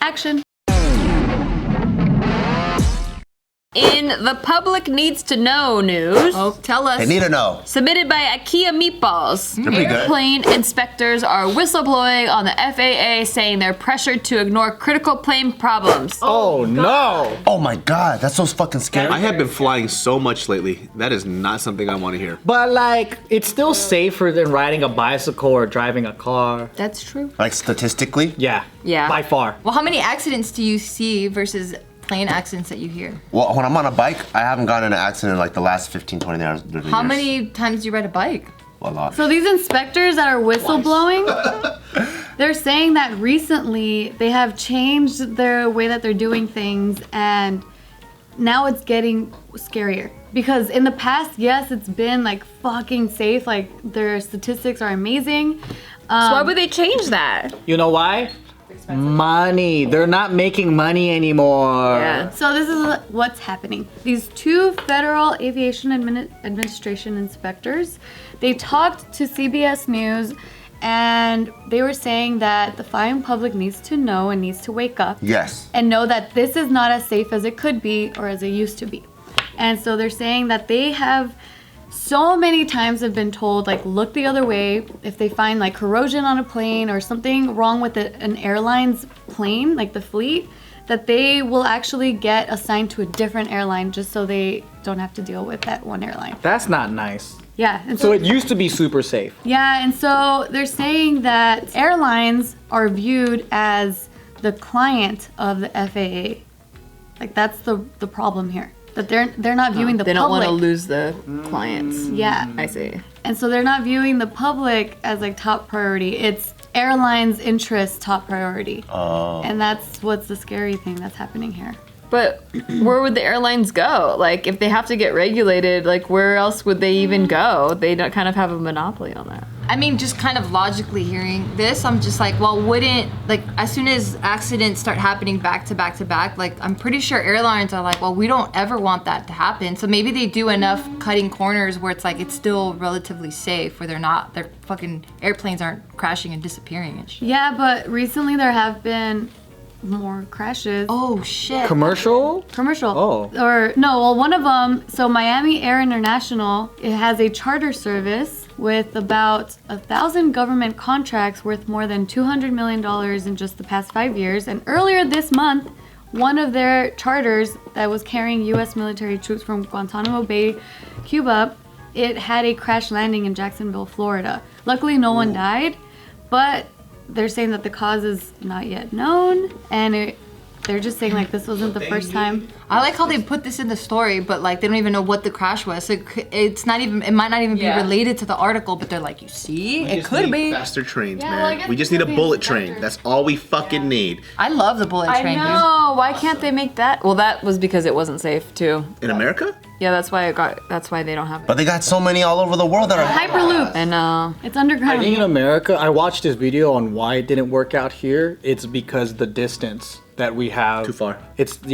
Action. In the public needs to know news. Oh, tell us. They need to know. Submitted by IKEA Meatballs. They're pretty good. Airplane inspectors are whistleblowing on the FAA, saying they're pressured to ignore critical plane problems. Oh no! Oh my god, that's so fucking scary. I have been flying so much lately. That is not something I want to hear. But like, it's still safer than riding a bicycle or driving a car. That's true. Like statistically? Yeah. Yeah. By far. Well, how many accidents do you see versus plane accidents that you hear? Well, when I'm on a bike, I haven't gotten in an accident in like the last 15, 20 years. How many times do you ride a bike? A lot. So these inspectors that are whistleblowing, they're saying that recently they have changed their way that they're doing things, and now it's getting scarier. Because in the past, yes, it's been like fucking safe, like their statistics are amazing. So why would they change that? You know why? Money. They're not making money anymore. Yeah. So this is what's happening. These two Federal Aviation Administration inspectors, they talked to CBS News, and they were saying that the flying public needs to know and needs to wake up. Yes. And know that this is not as safe as it could be or as it used to be. And so they're saying that they have so many times have been told, like, look the other way if they find like corrosion on a plane or something wrong with an airline's plane, like the fleet, that they will actually get assigned to a different airline just so they don't have to deal with that one airline. That's not nice. Yeah. And So it used to be super safe. yeah, and so they're saying that airlines are viewed as the client of the FAA. Like, that's the problem here. That they're not viewing the They don't public. want to lose the clients. Yeah. I see. And so they're not viewing the public as like top priority. It's airlines' interests top priority. Oh. And that's what's the scary thing that's happening here. But where would the airlines go? Like, if they have to get regulated, like, where else would they even go? They don't kind of have a monopoly on that. I mean, just kind of logically hearing this, I'm just like, well, wouldn't, like, as soon as accidents start happening back to back to back, like, I'm pretty sure airlines are like, well, we don't ever want that to happen. So maybe they do enough cutting corners where it's like, it's still relatively safe, where their fucking airplanes aren't crashing and disappearing and shit. Yeah, but recently there have been more crashes. Oh, shit. Commercial? Commercial. Oh. Or no, well, one of them, so Miami Air International, it has a charter service with about 1,000 government contracts worth more than $200 million in just the past 5 years. And earlier this month, one of their charters that was carrying U.S. military troops from Guantanamo Bay, Cuba, it had a crash landing in Jacksonville, Florida. Luckily, no one died, but they're saying that the cause is not yet known, and they're just saying like this wasn't the first time. I like how they put this in the story, but like they don't even know what the crash was. So it might not even be related to the article, but they're like, you see, it could be. Faster trains, Yeah, well, I man. guess We just need a because the bullet train. inspectors- That's all we fucking need. I love the bullet I train, dude. know. Why can't they make that? Well, that was because it wasn't safe too. In America? Yeah, that's why that's why they don't have it. But they got so many all over the world that are Hyperloop. And It's underground. I think in America, I watched this video on why it didn't work out here. It's because the distance that we have. Too far.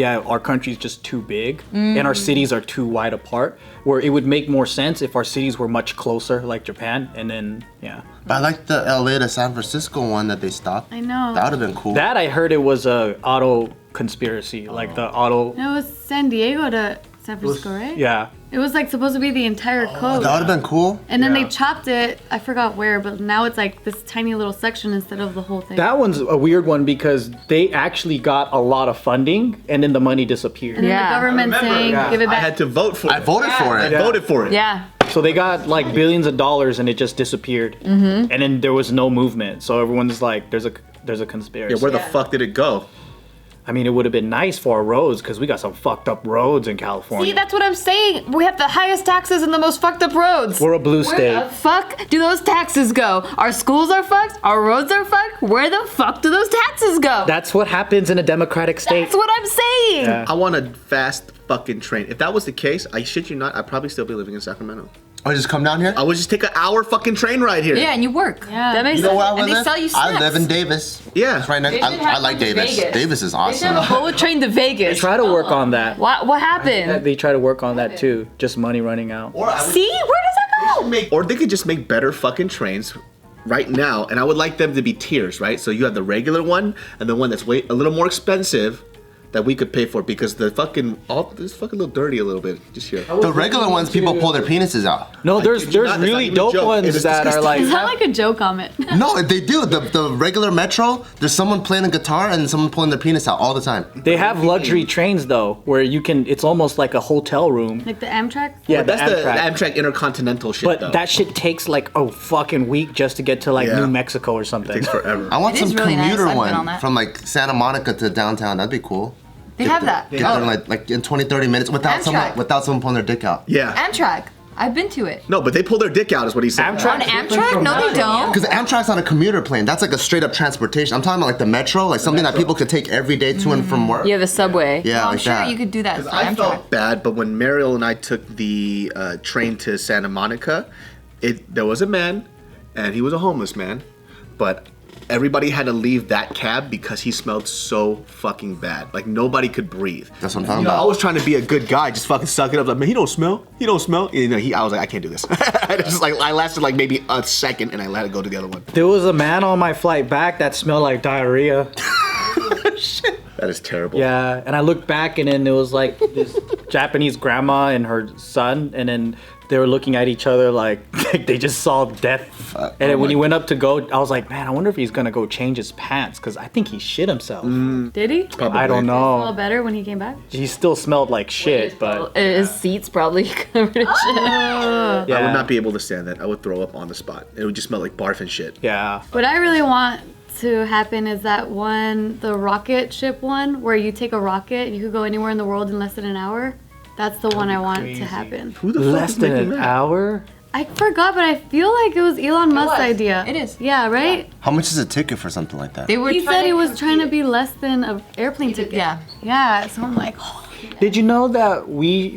Our country's just too big and our cities are too wide apart, where it would make more sense if our cities were much closer, like Japan, and then, yeah. But I like the LA to San Francisco one that they stopped. I know. That would have been cool. That I heard it was a auto conspiracy, like the auto, No, it was San Diego to San Francisco, right? yeah. It was like supposed to be the entire coast. That would have been cool. And then Yeah. they chopped it, I forgot where, but now it's like this tiny little section instead of the whole thing. That one's a weird one because they actually got a lot of funding and then the money disappeared. and then Yeah. the government saying, Yeah. give it I back. had to vote for it. I voted for I it. voted for it. yeah. So they got like billions of dollars and it just disappeared. And then there was no movement. So everyone's like, there's a conspiracy. Yeah, where the fuck did it go? I mean, it would have been nice for our roads because we got some fucked up roads in California. See, that's what I'm saying. We have the highest taxes and the most fucked up roads. We're a blue Where state. the fuck do those taxes go? Our schools are fucked. Our roads are fucked. Where the fuck do those taxes go? That's what happens in a democratic state. That's what I'm saying. Yeah. I want a fast fucking train. If that was the case, I shit you not, I'd probably still be living in Sacramento. Oh, just come down here? I would just take an hour fucking train ride here. Yeah, and you work. Yeah. That makes You know sense. where I And they live? sell you I snacks. live in Davis. Yeah. It's right next. They should I have like one to Davis. Vegas. Davis is They should have a awesome. bullet train to Vegas. Try to work on that. What happened? They try to work on that too. Just money running out. Or I would See? Where does that go? or they could just make better fucking trains right now, and I would like them to be tiers, right? So you have the regular one and the one that's a little more expensive that we could pay for because the fucking this fucking little dirty a little bit just here. The regular ones, people pull their penises out. No, there's kid you not, it's really not even a dope joke. ones It is that are disgusting. like. Is that like a joke comment? No, they do. The regular metro, there's someone playing a guitar and someone pulling their penis out all the time. They have luxury trains though, where you can. It's almost like a hotel room. Like the Amtrak? Yeah, That's the Amtrak. Amtrak Intercontinental shit, But though. that shit takes like a fucking week just to get to like Yeah. New Mexico or something. takes forever. I want It some is really nice. commuter I've been on one that. from like Santa Monica to downtown. That'd be cool. They have that. Get there in like in 20, 30 minutes without Amtrak. someone pulling their dick out. Yeah. Amtrak. I've been to it. No, but they pull their dick out is what he said. Amtrak? On Amtrak? No, they don't. Because Amtrak's on a commuter plane. That's like a straight up transportation. I'm talking about like the metro, like something that people could take every day to and from work. Yeah, the subway. Yeah, I'm like sure that. you could do that. For I Amtrak. felt bad, but when Mariel and I took the train to Santa Monica, there was a man, and he was a homeless man, but everybody had to leave that cab because he smelled so fucking bad. Like nobody could breathe. That's what I'm talking You know, I about. was trying to be a good guy, just fucking suck it up. Like, man, he don't smell. He don't smell. You know, I was like, I can't do this. I lasted like maybe a second, and I let it go to the other one. There was a man on my flight back that smelled like diarrhea. That is terrible. Yeah, and I looked back and then there was like this Japanese grandma and her son, and then they were looking at each other like they just saw death. And then when he went up to go, I was like, man, I wonder if he's gonna go change his pants because I think he shit himself. Did he? Probably. I don't Smell know. better when he came back? He still smelled like shit, but His seats probably covered in shit. I yeah, would not be able to stand that. I would throw up on the spot. It would just smell like barf and shit. yeah. What I really want to happen is that one, the rocket ship one, where you take a rocket and you could go anywhere in the world in less than an hour. That's the one I want to happen. Who the fuck Less is than making an that? hour. I forgot, but I feel like it was Elon Musk's was. idea. It is. Yeah, right? How much is a ticket for something like that? They were. He said he was trying to be less than an airplane ticket. Yeah. Yeah, so I'm like, oh. Did you know that we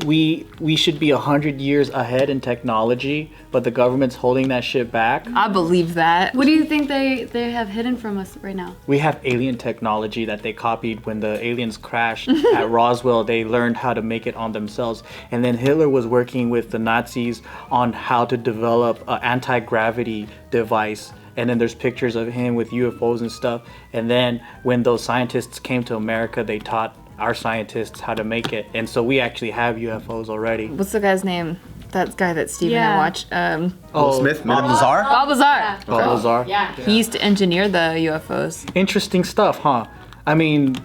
should be 100 years ahead in technology, but the government's holding that shit back? I believe that. What do you think they have hidden from us right now? We have alien technology that they copied when the aliens crashed at Roswell. They learned how to make it on themselves. And then Hitler was working with the Nazis on how to develop an anti-gravity device. And then there's pictures of him with UFOs and stuff. And then when those scientists came to America, they taught our scientists how to make it. And so we actually have UFOs already. What's the guy's name? That guy that Steve and I Yeah. watched. Will Smith, Bob man. Lazar? Bob Lazar. Bob Lazar. Yeah. He used to engineer the UFOs. Interesting stuff, huh? I mean,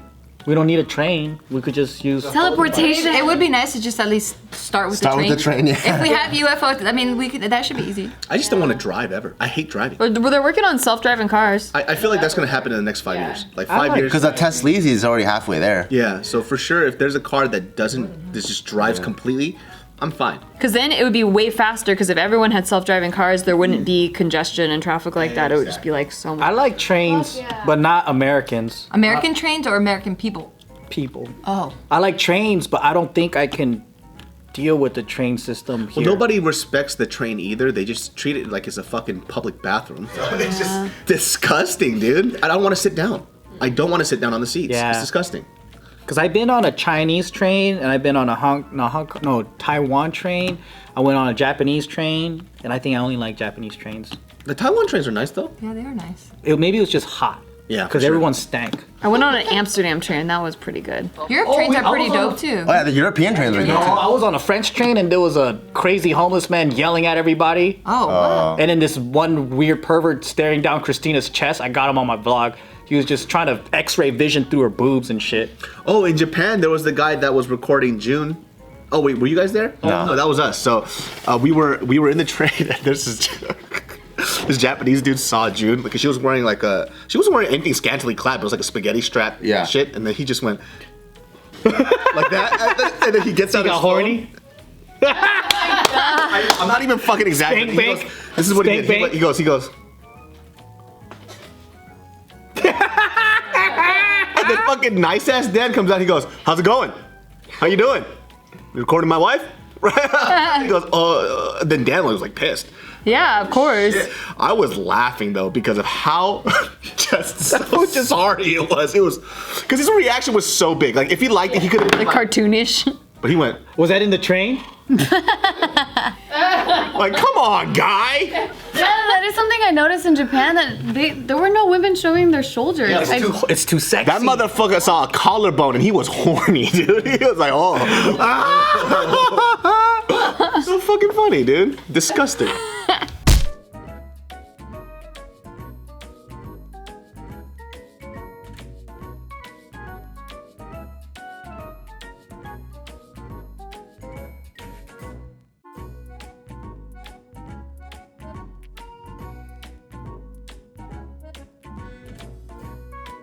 we don't need a train. We could just use... Teleportation. It would be nice to just at least start with Start the train. with the train, yeah. If we have UFO, I mean, we could. That should be easy. I just don't want to drive ever. I hate driving. But they're working on self-driving cars. I feel like that's going to happen in the next 5 years. Like I 5 like- years. Because that Tesla is already halfway there. Yeah, so for sure, if there's a car that just drives completely, I'm fine. Because then it would be way faster. Because if everyone had self-driving cars, there wouldn't be congestion and traffic like that. It would just be like so much. I like trains, but not Americans. American trains or American people? People. Oh. I like trains, but I don't think I can deal with the train system here. Well, nobody respects the train either. They just treat it like it's a fucking public bathroom. It's just disgusting, dude. I don't want to sit down. I don't want to sit down on the seats. Yeah. It's disgusting. Because I've been on a Chinese train, and I've been on a Taiwan train. I went on a Japanese train, and I think I only like Japanese trains. The Taiwan trains are nice, though. Yeah, they are nice. Maybe it was just hot. Yeah, for Because sure. everyone stank. I went on an Amsterdam train. That was pretty good. Europe trains are pretty dope too. Oh yeah, the European trains are good too. I was on a French train, and there was a crazy homeless man yelling at everybody. Oh, wow. And then this one weird pervert staring down Christina's chest. I got him on my vlog. He was just trying to x-ray vision through her boobs and shit. Oh, in Japan, there was the guy that was recording June. Oh wait, were you guys there? No, that was us. So we were in the train. And there's this Japanese dude saw June because she was wearing she wasn't wearing anything scantily clad. But it was like a spaghetti strap shit, and then he just went like that, and then he gets out He his got phone. horny. I'm not even fucking exaggerating. Spank He bank. goes, this is what he Spank did. bank. He goes. And then fucking nice ass Dan comes out. He goes, "How's it going? How you doing? You recording my wife?" He goes, "Oh." Then Dan was like pissed. Yeah, of course. I was laughing though because of how just so sorry it was. It was because his reaction was so big. Like if he liked it, he could have Like cartoonish. But he went. Was that in the train? Like, come on, guy. Yeah, that is something I noticed in Japan that there were no women showing their shoulders. It's too sexy. That motherfucker saw a collarbone and he was horny, dude. He was like, oh. So fucking funny, dude. Disgusting.